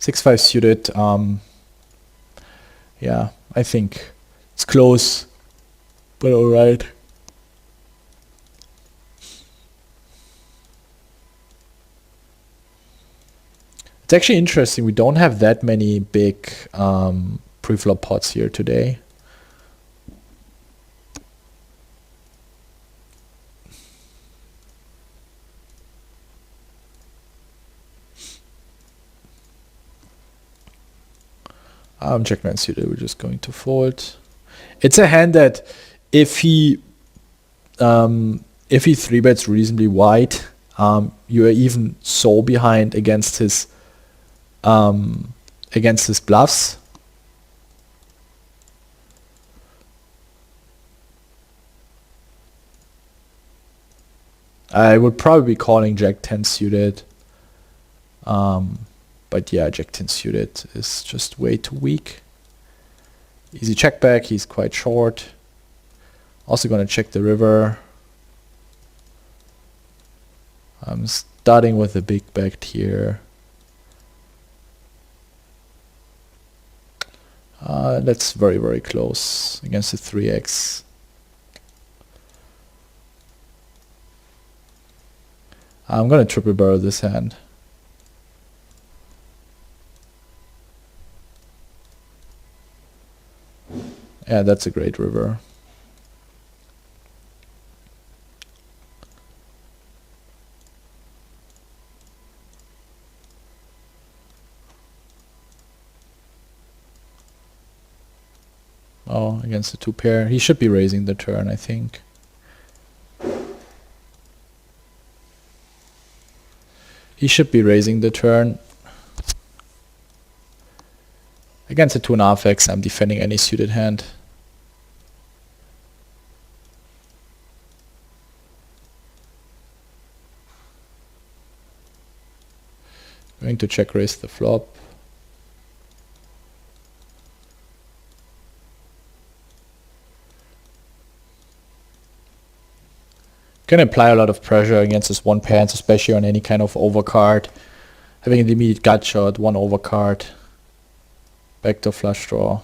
6-5 suited. Yeah, I think it's close, but all right. It's actually interesting. We don't have that many big pre-flop pots here today. Checkmate suited. We're just going to fold. It's a hand that if he 3-bets reasonably wide, you are even so behind against his bluffs. I would probably be calling Jack 10 suited. But yeah, Jack 10 suited is just way too weak. Easy check back, he's quite short. Also gonna check the river. I'm starting with a big bet here. That's very, very close against the 3x. I'm gonna triple barrel this hand. Yeah, that's a great river. Oh, against the 2 pair. He should be raising the turn, I think. He should be raising the turn. Against a 2.5x, I'm defending any suited hand. Going to check raise the flop. Can apply a lot of pressure against his 1 pair, especially on any kind of overcard. Having an immediate gut shot, 1 overcard. Backdoor flush draw.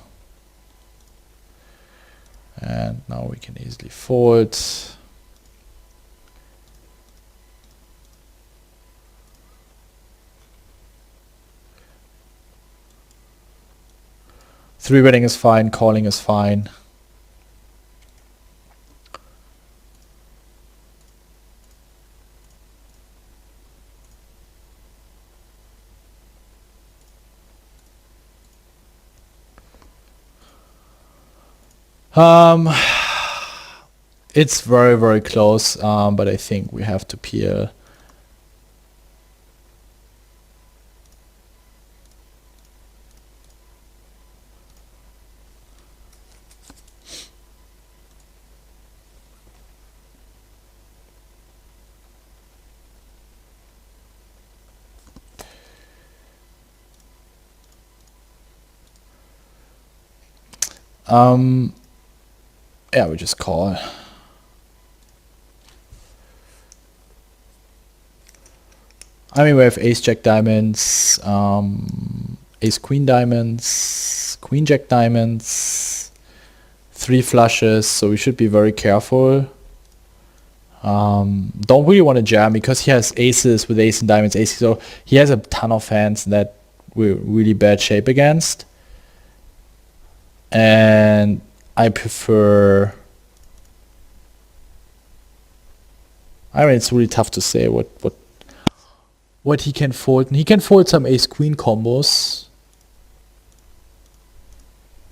And now we can easily fold. Three betting is fine, calling is fine. It's very, very close, but I think we have to peel. Yeah, we just call. I mean, we have ace jack diamonds, ace queen diamonds, queen jack diamonds, 3 flushes, so we should be very careful. Don't really want to jam because he has aces with ace and diamonds, aces, so he has a ton of hands that we're really bad shape against. And I prefer, I mean, it's really tough to say what he can fold. And he can fold some ace queen combos,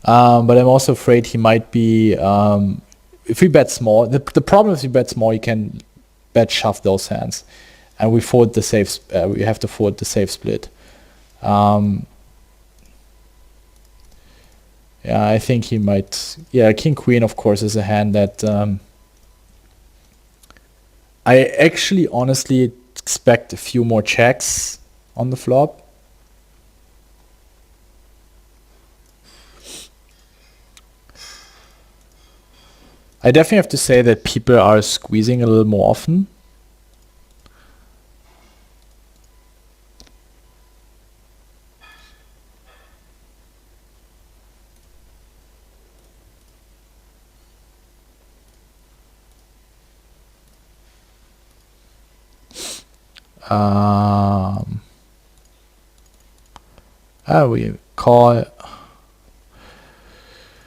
but I'm also afraid he might be, if we bet small, the problem is if we bet small, you can bet shove those hands, and we fold the safe, we have to fold the safe split. Yeah, I think he might. Yeah, king queen, of course, is a hand that I actually honestly expect a few more checks on the flop. I definitely have to say that people are squeezing a little more often. We call.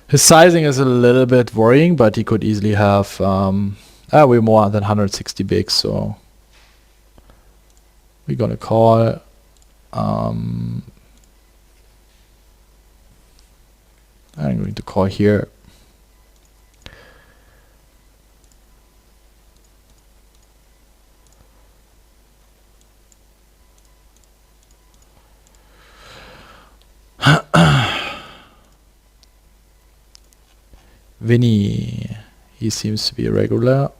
His sizing is a little bit worrying, but he could easily have we're more than 160 bigs, so we're gonna call. I'm going to call here. Vinny, he seems to be a regular.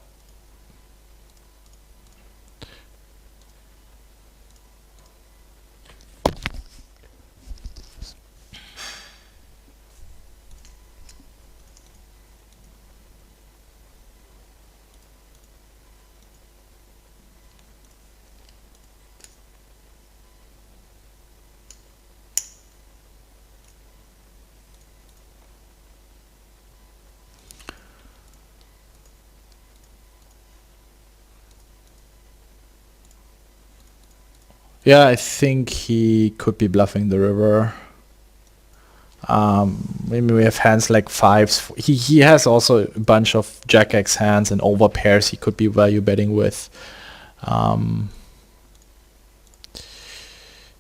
Yeah, I think he could be bluffing the river. Maybe we have hands like fives. He has also a bunch of jack X hands and over pairs he could be value betting with.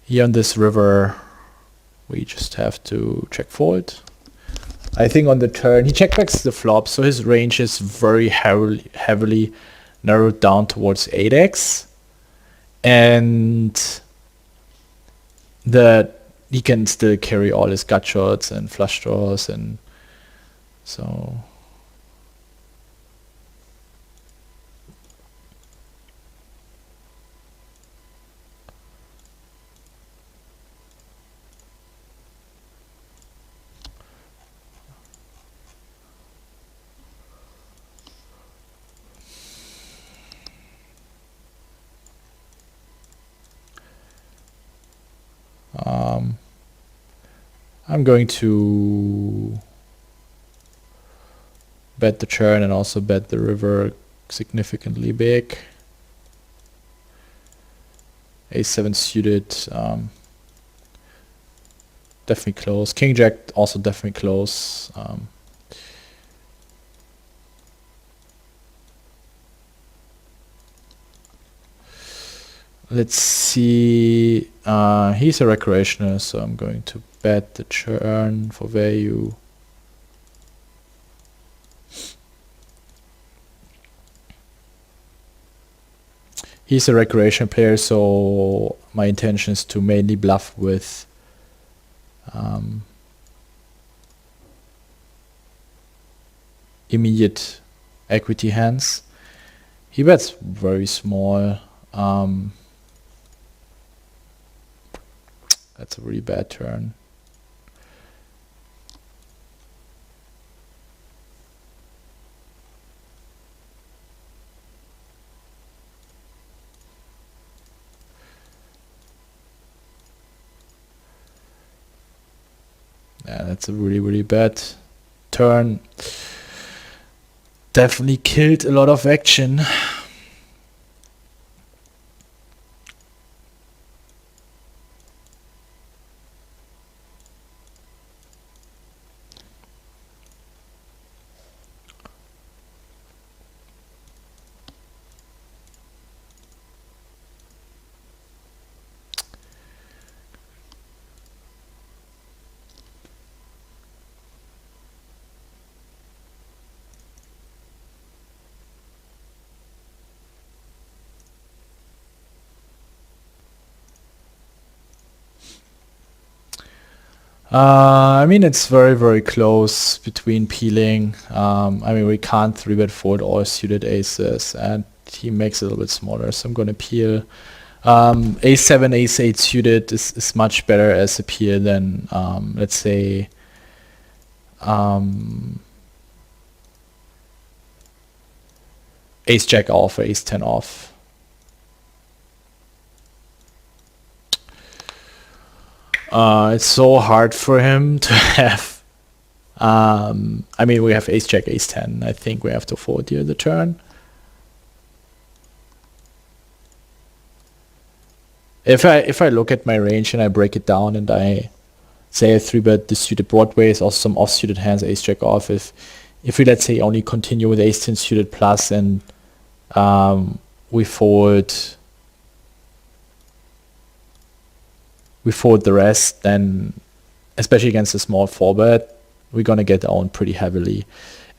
Here on this river, we just have to check fold. I think on the turn, he check backs the flop, so his range is very heavily narrowed down towards 8x. And that he can still carry all his gut shots and flush draws, and so I'm going to bet the turn and also bet the river significantly big. A7 suited, definitely close. King Jack also definitely close. Let's see. He's a recreational, so I'm going to bet the turn for value. He's a recreational player, so my intention is to mainly bluff with immediate equity hands. He bets very small. That's a really bad turn. Yeah, that's a really bad turn. Definitely killed a lot of action. I mean, it's very close between peeling. I mean, we can't 3-bet fold all suited aces, and he makes it a little bit smaller, so I'm going to peel. A7, Ace8 suited is much better as a peel than, let's say, Ace-Jack off or Ace-10 off. It's so hard for him to have. I mean, we have Ace-Jack, Ace-10. I think we have to fold here the turn. if I look at my range and I break it down and I say I 3-bet the suited broadways, also some off-suited hands, ace jack off. If we, let's say, only continue with ace 10 suited plus and we fold the rest, then especially against a small 4-bet, we're gonna get owned pretty heavily.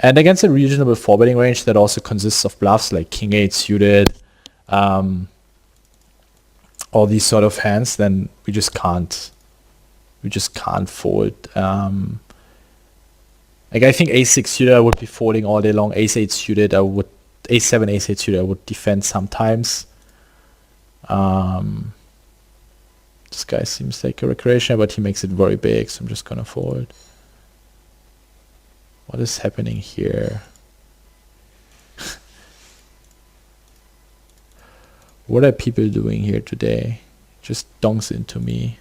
And against a reasonable 4-betting range that also consists of bluffs like king 8 suited, all these sort of hands, then we just can't fold. Like I think ace 6 suited I would be folding all day long. Ace 8 suited ace 7, ace 8 suited I would defend sometimes. This guy seems like a recreational, but he makes it very big, so I'm just gonna fold. What is happening here? What are people doing here today? Just donks into me.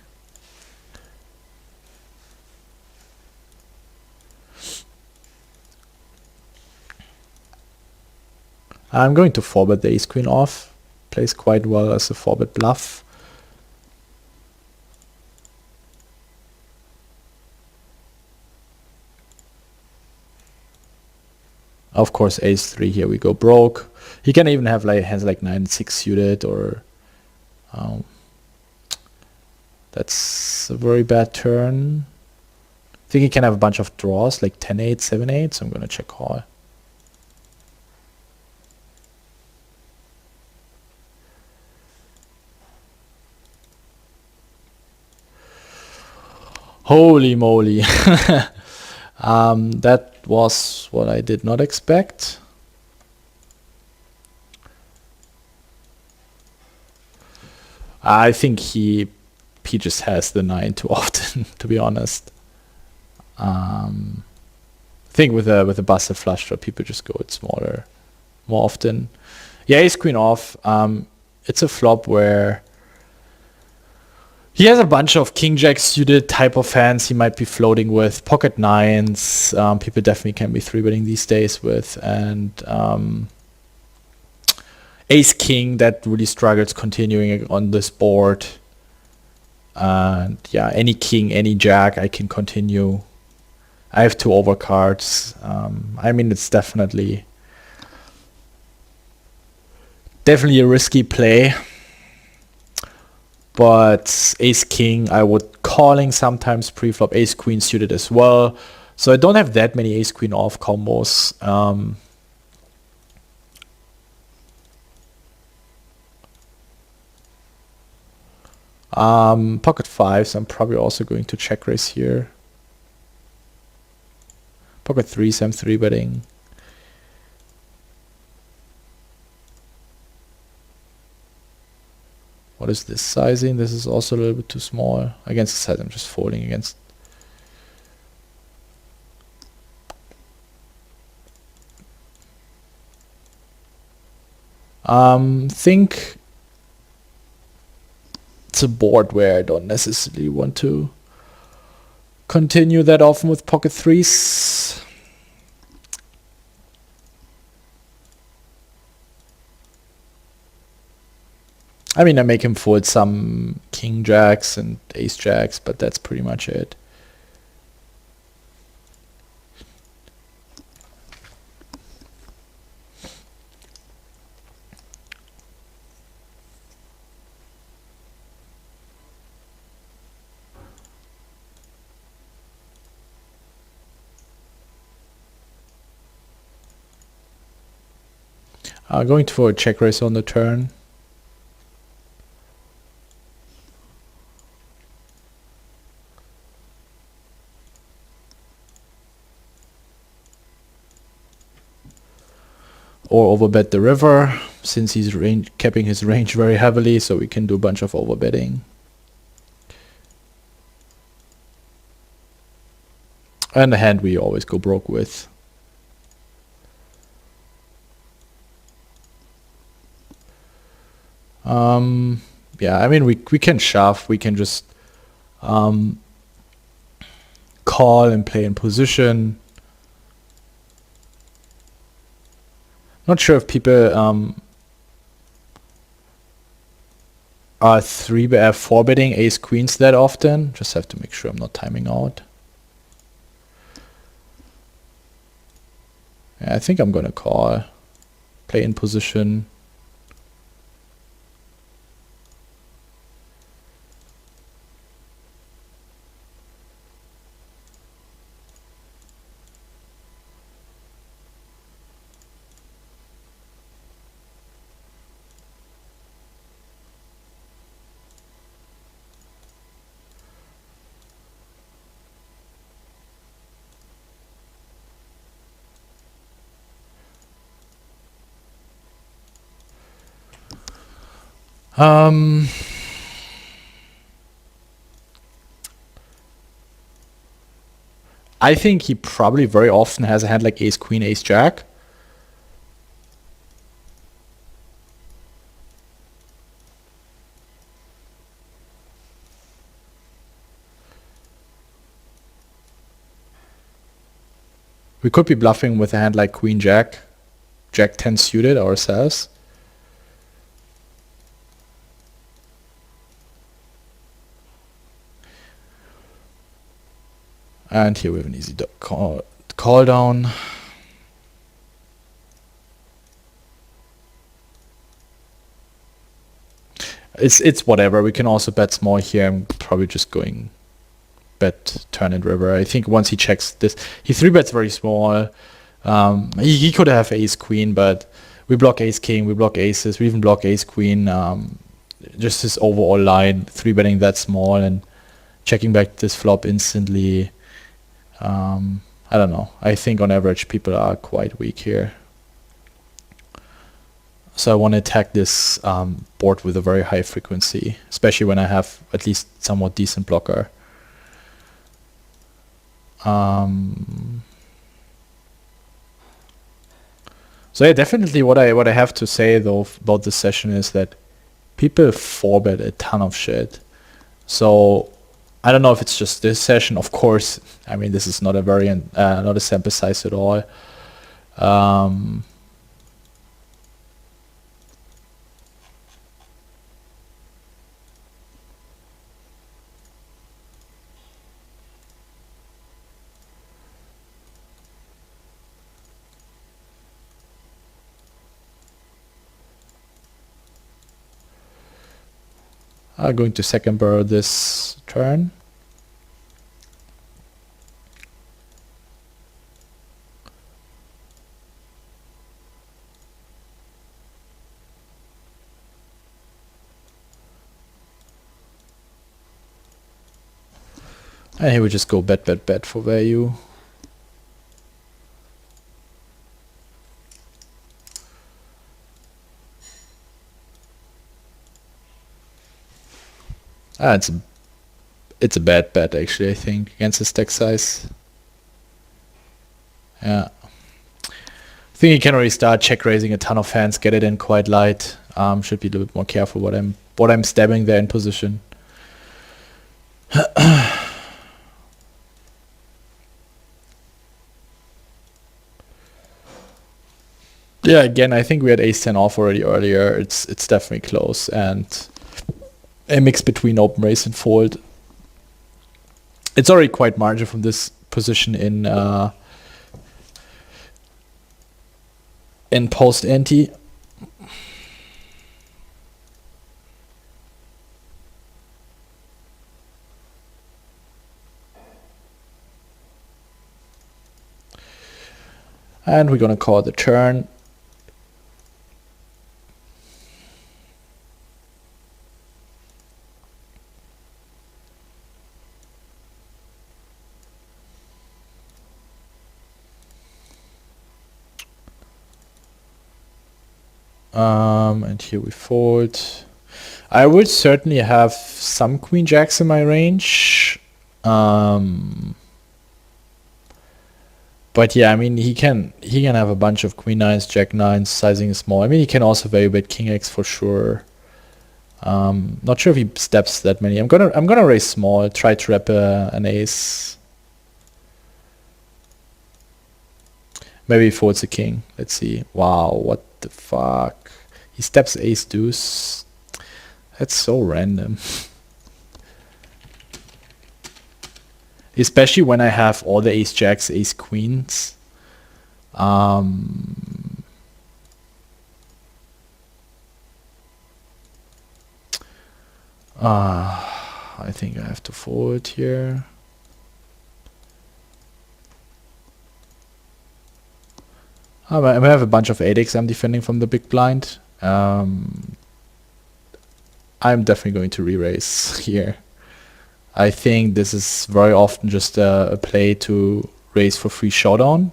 I'm going to 4-bet the ace queen off. Plays quite well as a 4-bet bluff. Of course, ace 3 here we go broke. He can even have like hands like 9 and 6 suited, or that's a very bad turn. I think he can have a bunch of draws like 10-8, 7-8, so I'm gonna check call. Holy moly. That was what I did not expect. I think he just has the 9 too often, to be honest. I think with a busted flush draw, people just go it smaller more often. Yeah, ace queen off. It's a flop where he has a bunch of king jack suited type of hands he might be floating with. Pocket 9s, people definitely can be 3-betting these days with, and ace king that really struggles continuing on this board. And yeah, any king, any jack I can continue. I have 2 overcards. I mean, it's definitely a risky play. But ace king I would calling sometimes pre-flop, ace queen suited as well. So I don't have that many ace queen off combos. Pocket 5s I'm probably also going to check raise here. Pocket 3s I'm 3-betting. What is this sizing? This is also a little bit too small. Against the side, I'm just folding against. Think it's a board where I don't necessarily want to continue that often with pocket 3s. I mean, I make him fold some king jacks and ace jacks, but that's pretty much it. Going for a check raise on the turn. Or overbet the river, since he's capping his range very heavily, so we can do a bunch of overbetting. And the hand we always go broke with. Yeah, I mean, we can shove, we can just call and play in position. Not sure if people four betting ace queens that often. Just have to make sure I'm not timing out. Yeah, I think I'm gonna call. Play in position. I think he probably very often has a hand like ace queen, ace jack. We could be bluffing with a hand like queen jack, jack 10 suited ourselves. And here we have an easy call down. It's whatever. We can also bet small here. I'm probably just going bet turn and river. I think once he checks this, he 3-bets very small. He could have ace queen, but we block ace king, we block aces, we even block ace queen. Just his overall line, 3-betting that small and checking back this flop instantly. I don't know. I think on average people are quite weak here. So I want to attack this board with a very high frequency, especially when I have at least somewhat decent blocker. So yeah, definitely what I have to say though about this session is that people 4-bet a ton of shit. So I don't know if it's just this session. Of course, I mean this is not a not a sample size at all. I'm going to second barrel this turn. And here we just go bet, bet, bet for value. It's a bad bet actually, I think, against the stack size. Yeah. I think you can already start check raising a ton of hands, get it in quite light. Should be a little bit more careful what I'm stabbing there in position. Yeah, again, I think we had ace-10 off already earlier. It's definitely close, and a mix between open raise and fold. It's already quite margin from this position in post ante. And we're gonna call the turn. And here we fold. I would certainly have some queen jacks in my range. But yeah, I mean he can have a bunch of queen nines, jack nines, sizing is small. I mean he can also value bet king x for sure. Not sure if he steps that many. I'm gonna raise small, try to wrap an ace. Maybe he folds a king. Let's see. Wow, what the fuck? He steps ace deuce. That's so random. Especially when I have all the ace jacks, ace queens. I think I have to fold here. I have a bunch of 8x I'm defending from the big blind. I'm definitely going to re-raise here. I think this is very often just a play to raise for free showdown.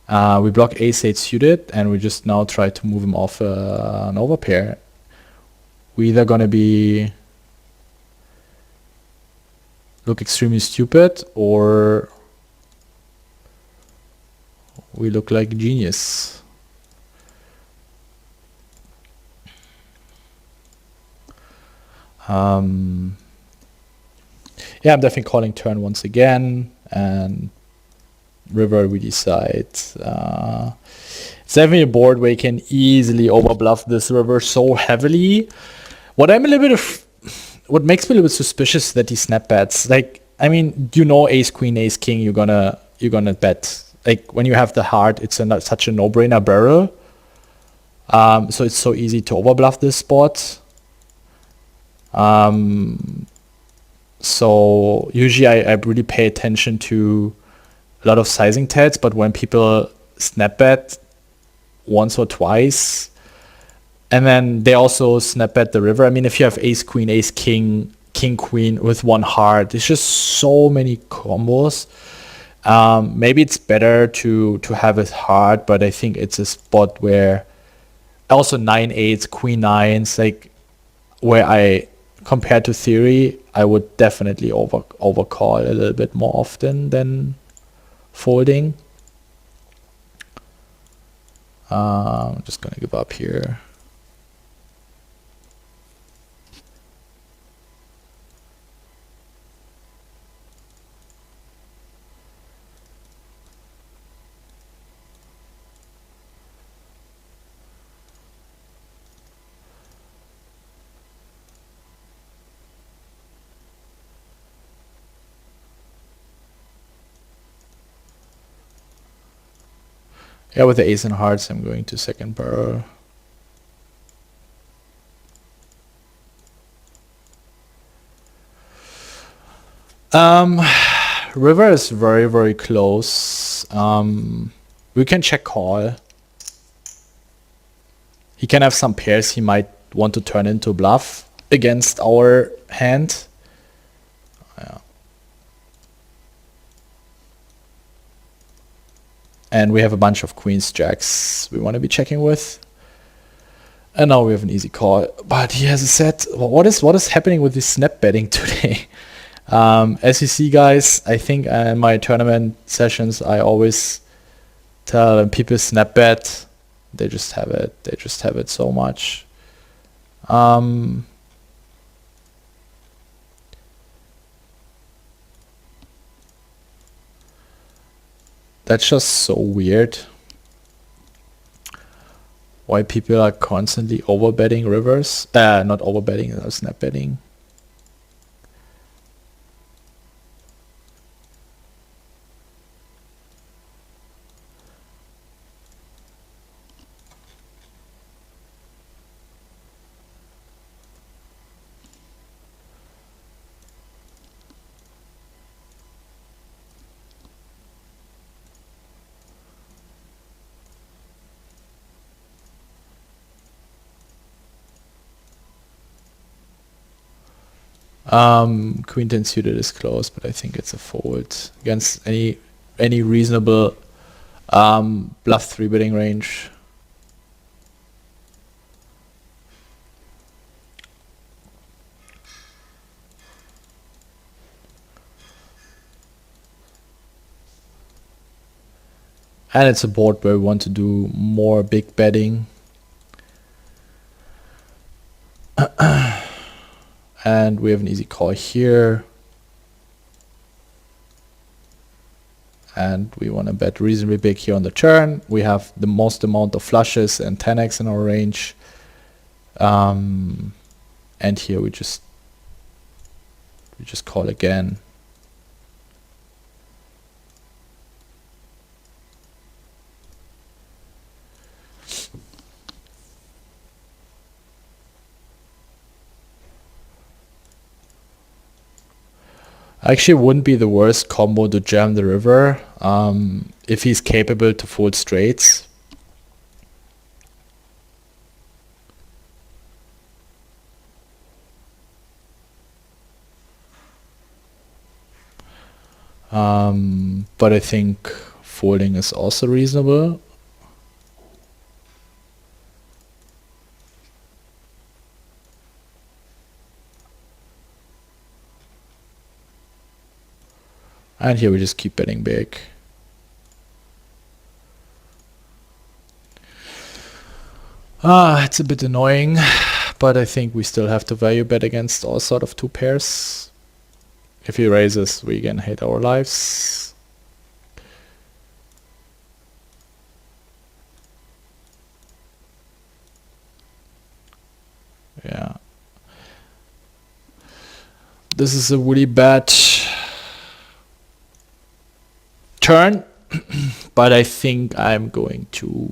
We block ace-8 suited, and we just now try to move him off an overpair. We're either gonna look extremely stupid, or we look like a genius. Yeah, I'm definitely calling turn once again, and river we decide. It's definitely a board where you can easily overbluff this river so heavily. What makes me a little bit suspicious is that he snap bets. Like, I mean, ace queen, ace king, you're gonna bet. Like, when you have the heart, it's such a no-brainer barrel. So it's so easy to overbluff this spot. So usually I really pay attention to a lot of sizing tets, but when people snap bet once or twice, and then they also snap bet the river. I mean, if you have ace queen, ace king, king queen with one heart, there's just so many combos. Maybe it's better to have it hard, but I think it's a spot where also 9/8s, queen nines, like where compared to theory, I would definitely overcall a little bit more often than folding. I'm just gonna give up here. Yeah, with the ace and hearts, I'm going to second barrel. River is very, very close. We can check call. He can have some pairs he might want to turn into bluff against our hand. Yeah. And we have a bunch of queens, jacks we want to be checking with. And now we have an easy call. But he has a set. What is happening with this snap betting today? As you see, guys, I think in my tournament sessions, I always tell people snap bet. They just have it. They just have it so much. That's just so weird. Why people are constantly overbetting rivers. Not overbetting, snap betting. Queen 10 suited is close, but I think it's a fold against any reasonable bluff 3-betting range. And it's a board where we want to do more big betting. And we have an easy call here. And we want to bet reasonably big here on the turn. We have the most amount of flushes and 10x in our range. And here we just call again. Actually, wouldn't be the worst combo to jam the river if he's capable to fold straights. But I think folding is also reasonable. And here we just keep betting big. It's a bit annoying, but I think we still have to value bet against all sort of two pairs. If he raises, we can hate our lives. Yeah. This is a really bad turn, but I think I'm going to,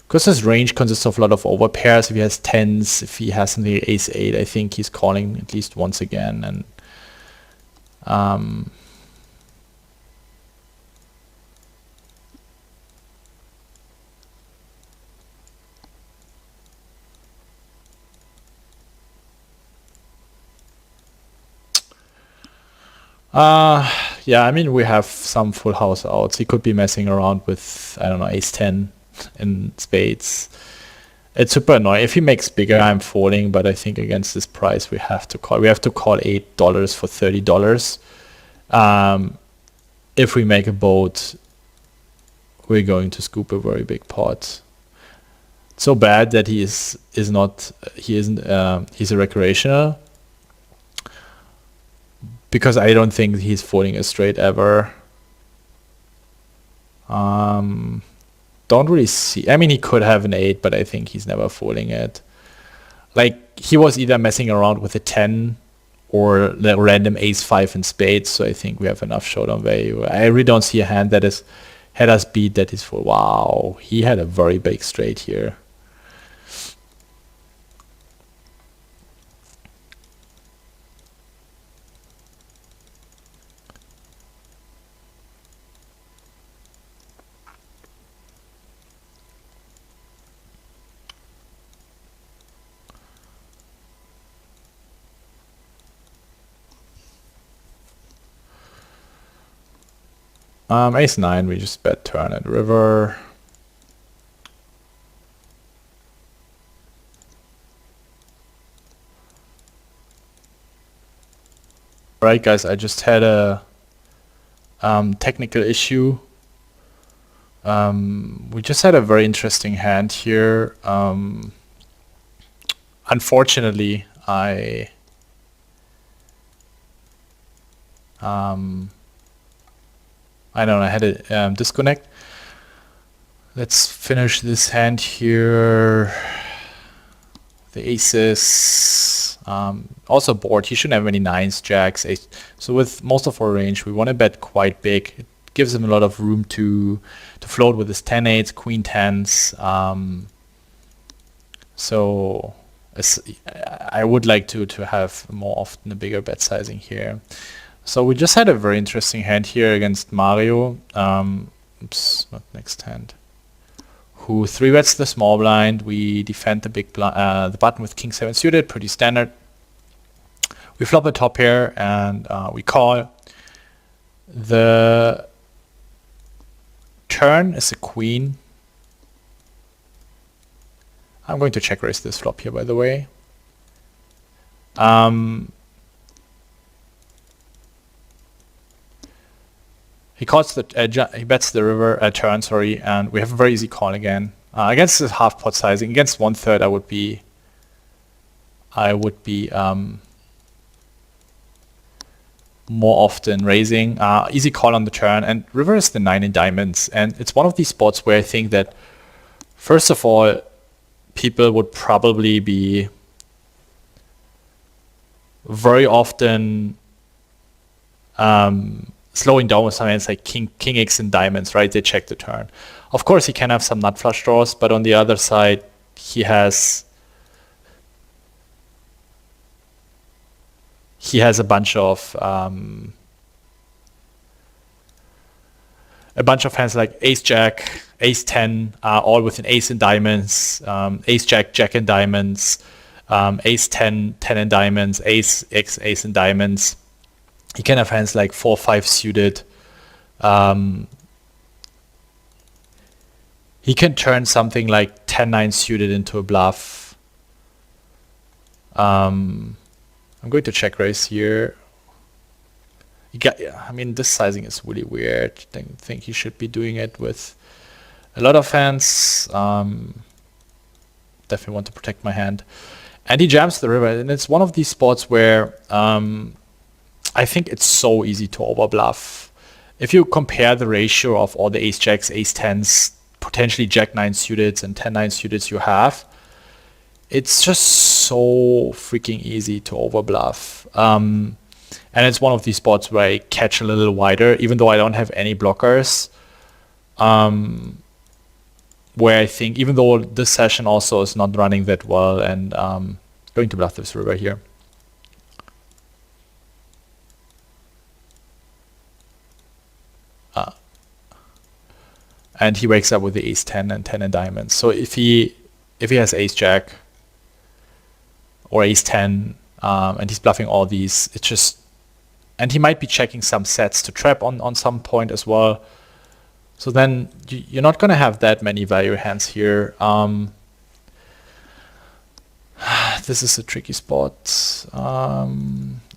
because his range consists of a lot of over pairs. If he has tens, if he has something like ace 8, I think he's calling at least once again. And yeah, I mean, we have some full house outs. He could be messing around with, I don't know, ace 10 in spades. It's super annoying. If he makes bigger, I'm folding, but I think against this price, we have to call. We have to call $8 for $30. If we make a boat, we're going to scoop a very big pot. It's so bad that he's a recreational, because I don't think he's folding a straight ever. Don't really see. I mean, he could have an 8, but I think he's never folding it. Like, he was either messing around with a 10 or the random ace 5 in spades, so I think we have enough showdown value. I really don't see a hand that had us beat that is full. Wow, he had a very big straight here. Ace 9, we just bet turn and river. Alright guys, I just had a technical issue. We just had a very interesting hand here. Unfortunately, I don't know, I had a disconnect. Let's finish this hand here. The aces, also board. He shouldn't have any 9s, jacks, 8. So with most of our range, we want to bet quite big. It gives him a lot of room to float with his 10-8s, queen 10s. So I would like to have more often a bigger bet sizing here. So we just had a very interesting hand here against Mario. Oops, not next hand. Who 3-bets the small blind. We defend the big the button with king 7 suited, pretty standard. We flop a top pair and we call. The turn is a queen. I'm going to check raise this flop here, by the way. He calls he bets the river turn, sorry, and we have a very easy call again. Against this half pot sizing, against 1/3, I would be more often raising. Easy call on the turn, and river is the 9 in diamonds, and it's one of these spots where I think that first of all, people would probably be very often slowing down with some hands like king X and diamonds, right? They check the turn. Of course, he can have some nut flush draws, but on the other side, he has a bunch of hands like ace jack, ace 10, all with an ace in diamonds, ace jack, jack in diamonds, ace 10, 10 in diamonds, ace X, ace in diamonds. He can have hands like 4-5 suited. He can turn something like 10-9 suited into a bluff. I'm going to check raise here. I mean, this sizing is really weird. I think he should be doing it with a lot of hands. Definitely want to protect my hand. And he jams the river, and it's one of these spots where I think it's so easy to overbluff. If you compare the ratio of all the ace jacks, ace 10s, potentially jack 9 suited and 10-9 suited you have, it's just so freaking easy to overbluff. And it's one of these spots where I catch a little wider, even though I don't have any blockers. Where I think, even though this session also is not running that well, and going to bluff this river here. And he wakes up with the ace 10 and 10 in diamonds. So if he has ace jack or ace 10 and he's bluffing all these, it's just, and he might be checking some sets to trap on some point as well. So then you're not going to have that many value hands here. This is a tricky spot.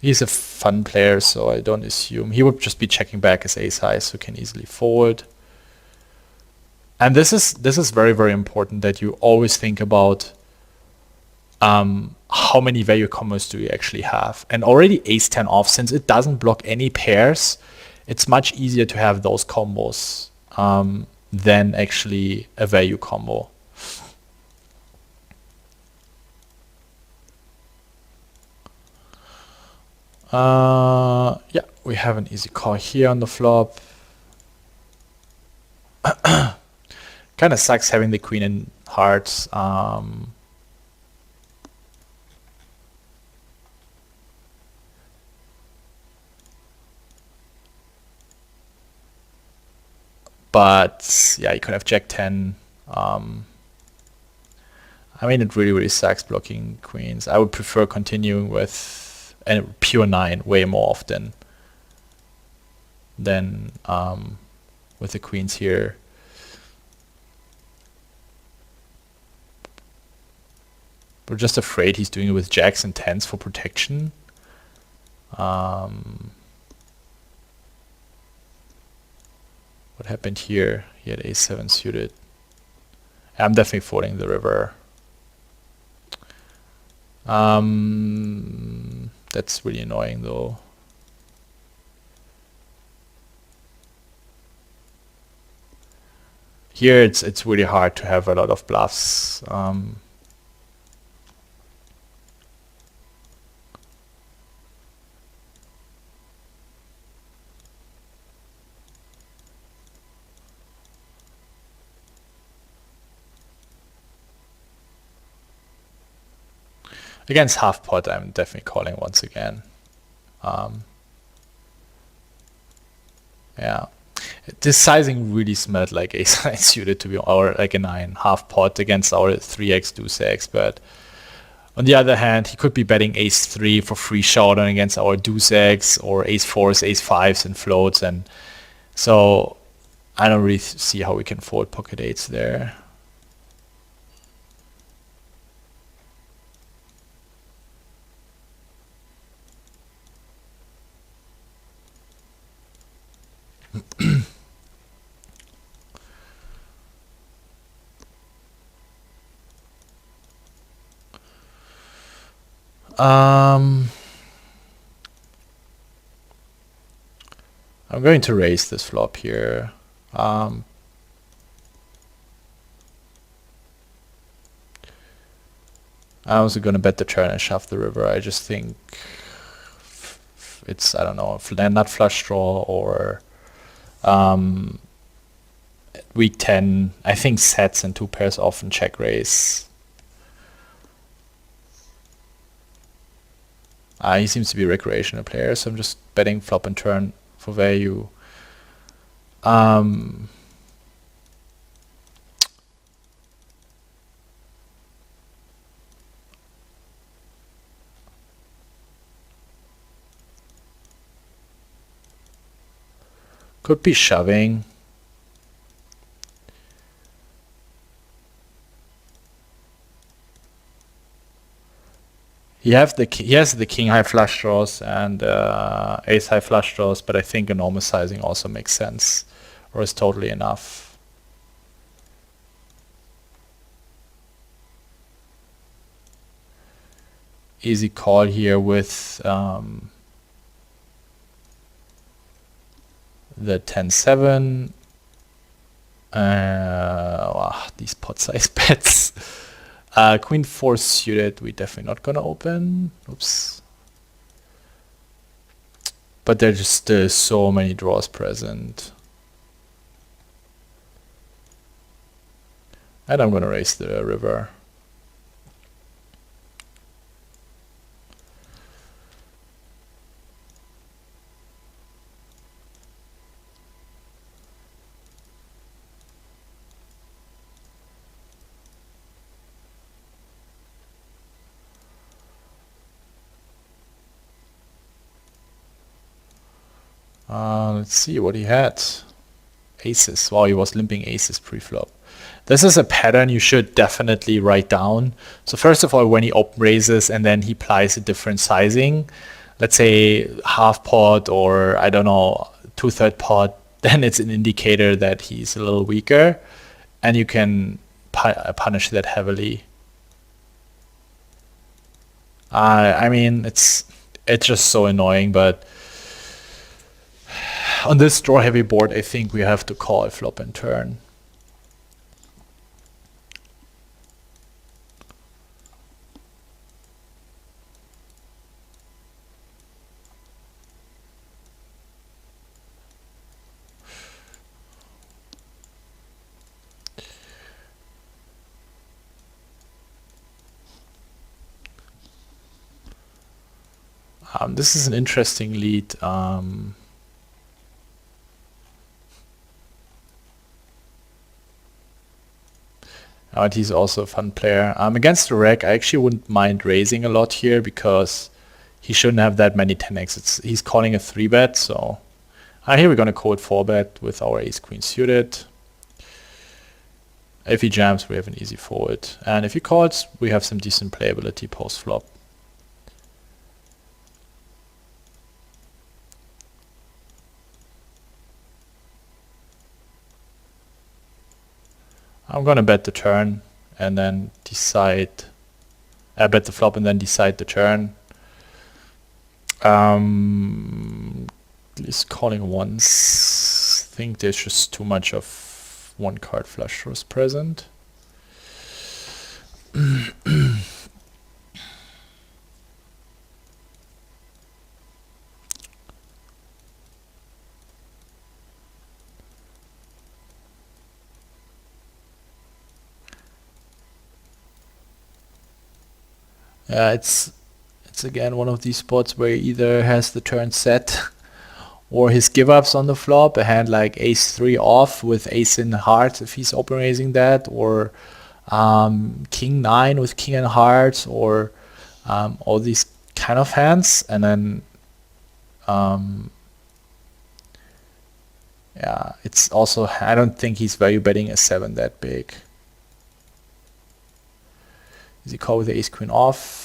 He's a fun player, so I don't assume. He would just be checking back his ace high, so can easily fold. And this is very, very important that you always think about how many value combos do you actually have. And already ace 10 off, since it doesn't block any pairs, it's much easier to have those combos than actually a value combo. Yeah, we have an easy call here on the flop. Kind of sucks having the queen in hearts. But yeah, you could have jack 10. I mean, it really, really sucks blocking queens. I would prefer continuing with a pure 9 way more often than with the queens here. We're just afraid he's doing it with jacks and 10s for protection. What happened here? He had ace 7 suited. I'm definitely folding the river. That's really annoying though. Here it's really hard to have a lot of bluffs. Against half pot, I'm definitely calling once again. Yeah, this sizing really smelled like ace 9 suited to be, or like a 9 half pot against our 3x deuce x. But on the other hand, he could be betting ace 3 for free showdown against our deuce x, or ace 4s, ace 5s and floats, and so I don't really see how we can fold pocket 8s there. I'm going to raise this flop here. I'm also going to bet the turn and shove the river. I just think it's, I don't know, nut flush draw or week 10, I think sets and 2 pairs often check raise. He seems to be a recreational player, so I'm just betting flop and turn for value. Could be shoving. He has the king high flush draws and ace high flush draws, but I think enormous sizing also makes sense, or is totally enough. Easy call here with the 10-7. These pot size bets. Queen 4 suited, we're definitely not gonna open. Oops. But there's just still so many draws present. And I'm gonna raise the river. Let's see what he had. Aces. Wow, he was limping aces pre-flop. This is a pattern you should definitely write down. So first of all, when he open raises and then he applies a different sizing, let's say half pot or I don't know, 2/3 pot, then it's an indicator that he's a little weaker, and you can punish that heavily. I mean, it's just so annoying, but on this draw heavy board, I think we have to call flop and turn. This is an interesting lead. And he's also a fun player. Against the reg, I actually wouldn't mind raising a lot here because he shouldn't have that many 10x. He's calling a 3-bet, so here we're going to call 4-bet with our ace-queen suited. If he jams, we have an easy forward. And if he calls, we have some decent playability post-flop. I'm gonna bet the turn and then decide. Bet the flop and then decide the turn. Is calling once. I think there's just too much of one card flush draws present. It's again one of these spots where he either has the turn set or his give ups on the flop, a hand like ace-3 off with ace in hearts if he's open raising that, or king-9 with king and hearts, or all these kind of hands. And then yeah, it's also, I don't think he's value betting a 7 that big. Easy call with the ace-queen off.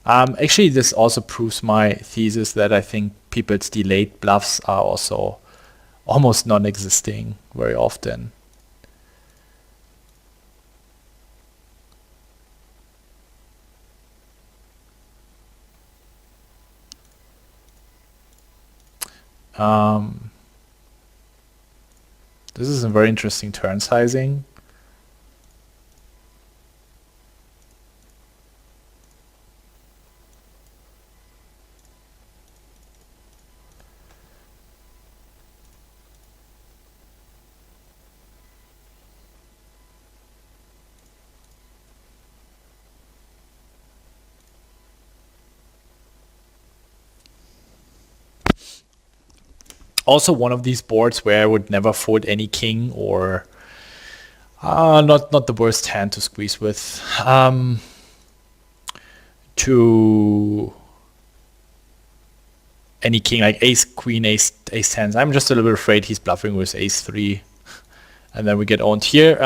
Actually, this also proves my thesis that I think people's delayed bluffs are also almost non-existing very often. This is a very interesting turn sizing. Also one of these boards where I would never fold any king, or not the worst hand to squeeze with. To any king, like ace, queen, ace 10s. I'm just a little bit afraid he's bluffing with ace 3. And then we get owned here.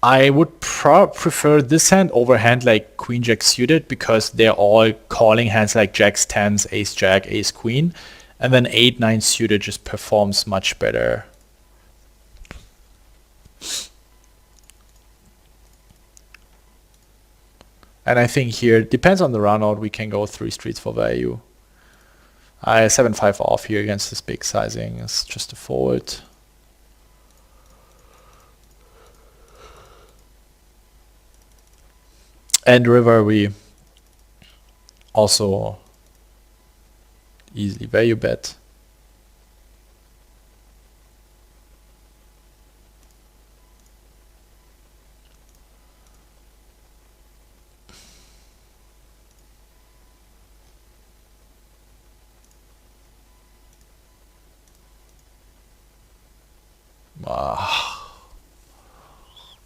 I would prefer this hand over hand like queen jack suited, because they're all calling hands like jacks, 10s, ace jack, ace queen. And then 8-9 suited just performs much better. And I think here, depends on the runout, we can go 3 streets for value. 7-5 off here against this big sizing. It's just a fold. And river, we also easily value bet.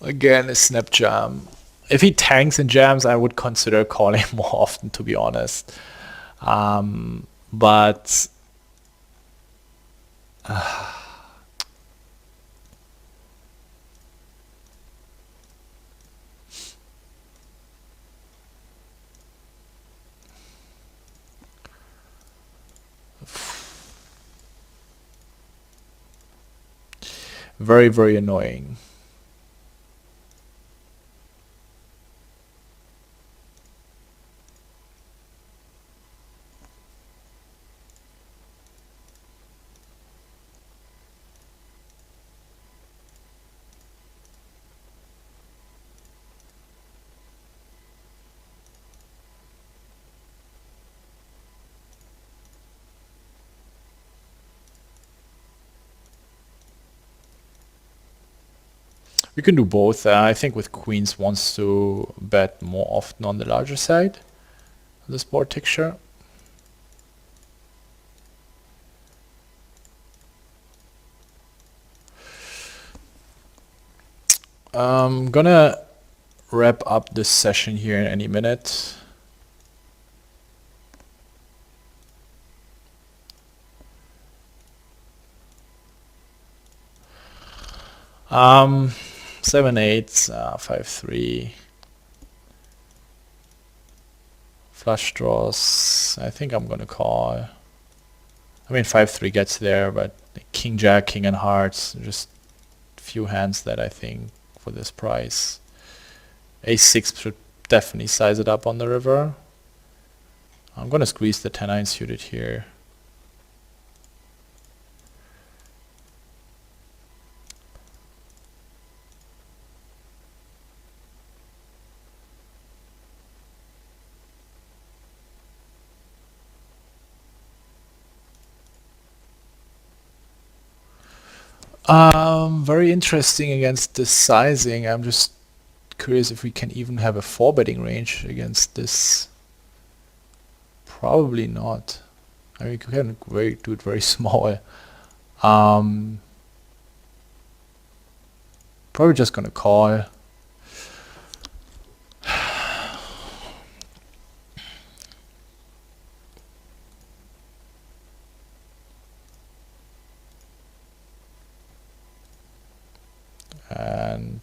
Again, a snap jam. If he tanks and jams, I would consider calling more often, to be honest. But very, very annoying. We can do both. I think with queens wants to bet more often on the larger side of this board texture. I'm gonna wrap up this session here in any minute. Um, 7-8, 5-3. Flush draws. I think I'm gonna call. I mean, 5-3 gets there, but king jack, king and hearts, just few hands that I think for this price. Ace-6 should definitely size it up on the river. I'm gonna squeeze the 10-9 suited here. Very interesting against this sizing. I'm just curious if we can even have a 4-betting range against this. Probably not. I mean, we can do it very small. Probably just gonna call. And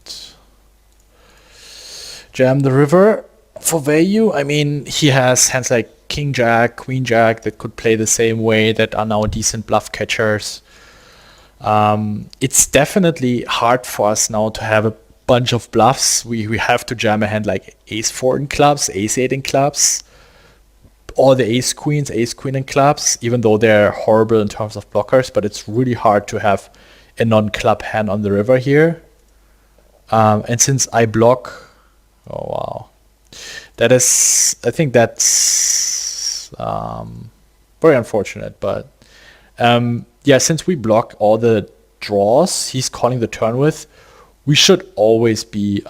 jam the river for value. I mean, he has hands like king jack, queen jack that could play the same way, that are now decent bluff catchers. It's definitely hard for us now to have a bunch of bluffs. We have to jam a hand like ace-4 in clubs, ace-8 in clubs, or the ace-queens, ace-queen in clubs, even though they're horrible in terms of blockers, but it's really hard to have a non-club hand on the river here. And since I block, oh wow, that is, I think that's very unfortunate. But yeah, since we block all the draws he's calling the turn with, we should always be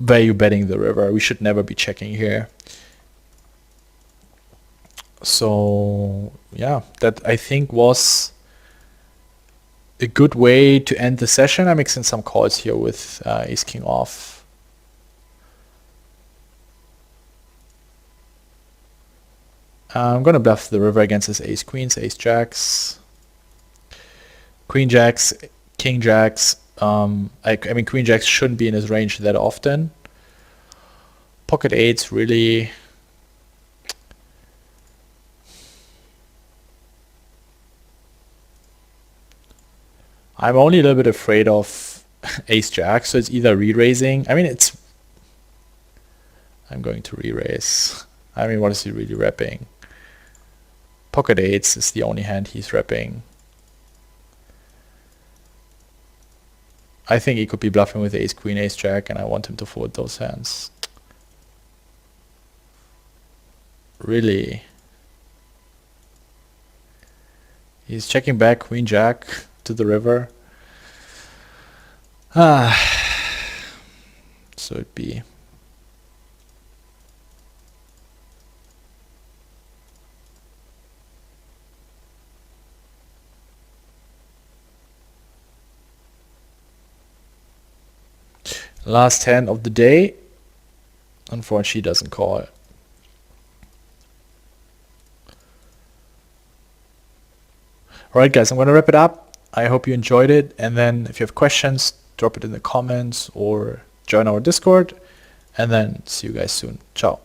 value betting the river. We should never be checking here. So yeah, that I think was a good way to end the session. I'm mixing some calls here with ace king off. I'm gonna bluff the river against his ace queens, ace jacks, queen jacks, king jacks. I mean queen jacks shouldn't be in his range that often. Pocket eights really. I'm only a little bit afraid of ace jack, so it's either re-raising. I mean, I'm going to re-raise. I mean, what is he really repping? Pocket eights is the only hand he's repping. I think he could be bluffing with ace queen, ace jack, and I want him to fold those hands. Really? He's checking back queen jack to the river. So it'd be last hand of the day. Unfortunately, he doesn't call. Alright guys, I'm going to wrap it up. I hope you enjoyed it, and then if you have questions, drop it in the comments or join our Discord, and then see you guys soon. Ciao.